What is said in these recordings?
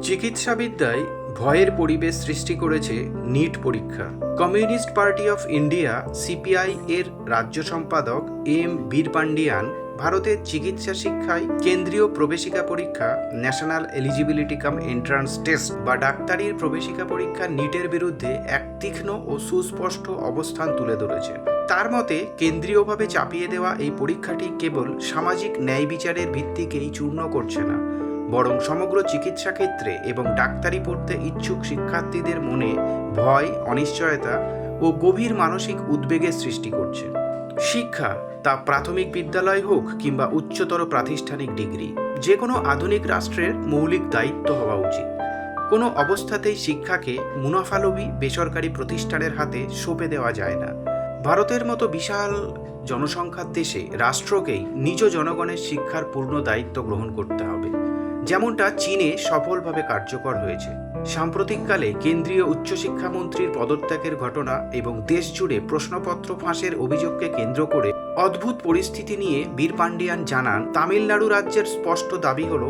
চিকিৎসাবিদ্যায় ভয়ের পরিবেশ সৃষ্টি করেছে নিট পরীক্ষা। Communist party of India CPI এর রাজ্য সম্পাদক এম বীরপান্ডিয়ান ভারতের চিকিৎসা শিক্ষায় কেন্দ্রীয় প্রবেশিকা পরীক্ষা ন্যাশনাল এলিজিবিলিটি কাম এন্ট্রান্স টেস্ট বা ডাক্তারির প্রবেশিকা পরীক্ষা নিটের বিরুদ্ধে এক তীক্ষ্ণ ও সুস্পষ্ট অবস্থান তুলে ধরেছেন। তার মতে, কেন্দ্রীয়ভাবে চাপিয়ে দেওয়া এই পরীক্ষাটি কেবল সামাজিক ন্যায় বিচারের ভিত্তিকেই চূর্ণ করছে না, বরং সমগ্র চিকিৎসা ক্ষেত্রে এবং ডাক্তারি পড়তে ইচ্ছুক শিক্ষার্থীদের মনে ভয়, অনিশ্চয়তা ও গভীর মানসিক উদ্বেগের সৃষ্টি করছে। শিক্ষা, তা প্রাথমিক বিদ্যালয় হোক কিংবা উচ্চতর প্রাতিষ্ঠানিক ডিগ্রি, যে কোনো আধুনিক রাষ্ট্রের মৌলিক দায়িত্ব হওয়া উচিত। কোনো অবস্থাতেই শিক্ষাকে মুনাফালোভী বেসরকারি প্রতিষ্ঠানের হাতে সঁপে দেওয়া যায় না। ভারতের মতো বিশাল জনসংখ্যার দেশে রাষ্ট্রকেই নিজ জনগণের শিক্ষার পূর্ণ দায়িত্ব গ্রহণ করতে হবে, যেমনটা চীনে সফলভাবে কার্যকর হয়েছে। সাম্প্রতিককালে কেন্দ্রীয় উচ্চশিক্ষামন্ত্রীর পদত্যাগের ঘটনা এবং দেশ জুড়ে প্রশ্নপত্র ফাঁসের অভিযোগকে কেন্দ্র করে অদ্ভুত পরিস্থিতি নিয়ে বীরপান্ডিয়ান জানান, তামিলনাড়ু রাজ্যের স্পষ্ট দাবি হল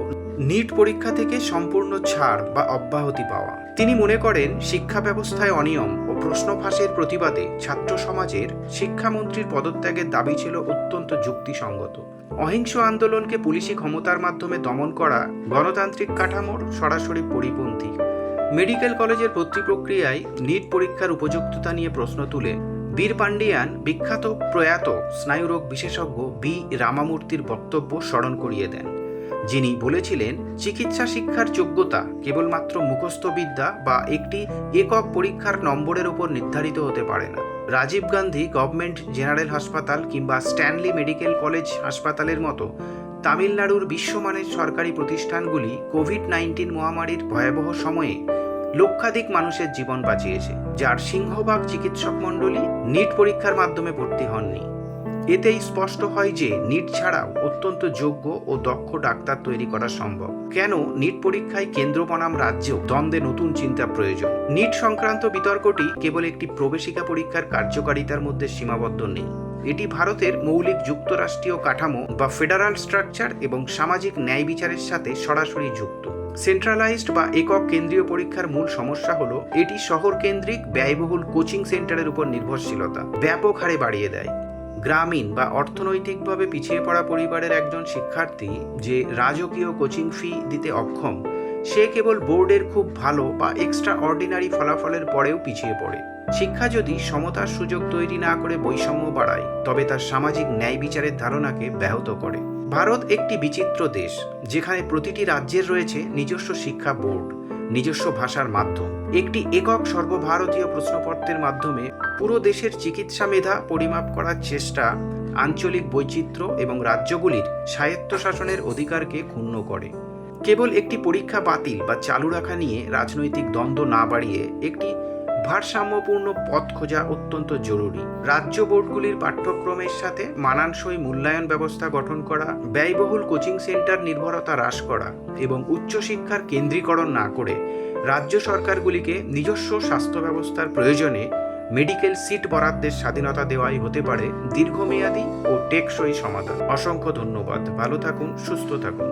নিট পরীক্ষা থেকে সম্পূর্ণ ছাড় বা অব্যাহতি পাওয়া। তিনি মনে করেন, শিক্ষা ব্যবস্থায় অনিয়ম ও প্রশ্ন ফাঁসের প্রতিবাদে ছাত্র সমাজের শিক্ষামন্ত্রীর পদত্যাগের দাবি ছিল অত্যন্ত যুক্তিসঙ্গত। অহিংস আন্দোলনকে পুলিশি ক্ষমতার মাধ্যমে দমন করা গণতান্ত্রিক কাঠামোর সরাসরি পরিপন্থী। মেডিকেল কলেজের ভর্তি প্রক্রিয়ায় নিট পরীক্ষার উপযুক্ততা নিয়ে প্রশ্ন তুলে বীরপান্ডিয়ান বিখ্যাত প্রয়াত স্নায়ুরোগ বিশেষজ্ঞ বি রামামূর্তির বক্তব্য স্মরণ করিয়ে দেন, যিনি বলেছিলেন, চিকিৎসা শিক্ষার যোগ্যতা কেবলমাত্র মুখস্থ বিদ্যা বা একটি একক পরীক্ষার নম্বরের উপর নির্ধারিত হতে পারে না। রাজীব গান্ধী গভর্নমেন্ট জেনারেল হাসপাতাল কিংবা স্ট্যানলি মেডিকেল কলেজ হাসপাতালের মতো তামিলনাড়ুর বিশ্বমানের সরকারি প্রতিষ্ঠানগুলি কোভিড-19 মহামারীর ভয়াবহ সময়ে লক্ষাধিক মানুষের জীবন বাঁচিয়েছে, যার সিংহভাগ চিকিৎসক মণ্ডলী নিট পরীক্ষার মাধ্যমে ভর্তি হননি। এতেই স্পষ্ট হয় যে নিট ছাড়াও অত্যন্ত যোগ্য ও দক্ষ ডাক্তার তৈরি করা সম্ভব। কেন নিট পরীক্ষায় কেন্দ্র বনাম রাজ্য দ্বন্দ্বে নতুন চিন্তা প্রয়োজন? নিট সংক্রান্ত বিতর্কটি কেবল একটি প্রবেশিকা পরীক্ষার কার্যকারিতার মধ্যে সীমাবদ্ধ নেই। এটি ভারতের মৌলিক যুক্তরাষ্ট্রীয় কাঠামো বা ফেডারাল স্ট্রাকচার এবং সামাজিক ন্যায় বিচারের সাথে সরাসরি যুক্ত। সেন্ট্রালাইজড বা একক কেন্দ্রীয় পরীক্ষার মূল সমস্যা হলো এটি শহর কেন্দ্রিক ব্যয়বহুল কোচিং সেন্টারের উপর নির্ভরশীলতা ব্যাপক হারে বাড়িয়ে দেয়। গ্রামীণ বা অর্থনৈতিকভাবে পিছিয়ে পড়া পরিবারের একজন শিক্ষার্থী যে রাজকীয় কোচিং ফি দিতে অক্ষম, সে কেবল বোর্ডের খুব ভালো বা এক্সট্রা অর্ডিনারি ফলাফলের পরেও পিছিয়ে পড়ে। শিক্ষা যদি সমতার সুযোগ তৈরি না করে বৈষম্য বাড়ায়, তবে তার সামাজিক ন্যায় বিচারের ধারণাকে ব্যাহত করে। ভারত একটি বিচিত্র দেশ, যেখানে প্রতিটি রাজ্যের রয়েছে নিজস্ব শিক্ষা বোর্ড, নিজস্ব ভাষার মাধ্যম। একটি একক সর্বভারতীয় প্রশ্নপত্রের মাধ্যমে পুরো দেশের চিকিৎসা মেধা পরিমাপ করার চেষ্টা আঞ্চলিক বৈচিত্র্য এবং রাজ্যগুলির স্বায়ত্তশাসনের অধিকারকে ক্ষুণ্ণ করে। কেবল একটি পরীক্ষা বাতিল বা চালু রাখা নিয়ে রাজনৈতিক দ্বন্দ্ব না বাড়িয়ে একটি ভারসাম্যপূর্ণ পথ খোঁজা অত্যন্ত জরুরি। রাজ্য বোর্ডগুলির পাঠ্যক্রমের সাথে মানানসই মূল্যায়ন ব্যবস্থা গঠন করা, ব্যয়বহুল কোচিং সেন্টার নির্ভরতা হ্রাস করা এবং উচ্চশিক্ষার কেন্দ্রীকরণ না করে রাজ্য সরকারগুলিকে নিজস্ব স্বাস্থ্য ব্যবস্থার প্রয়োজনে মেডিকেল সিট বরাদ্দের স্বাধীনতা দেওয়াই হতে পারে দীর্ঘমেয়াদী ও টেকসই সমাধান। অসংখ্য ধন্যবাদ। ভালো থাকুন, সুস্থ থাকুন।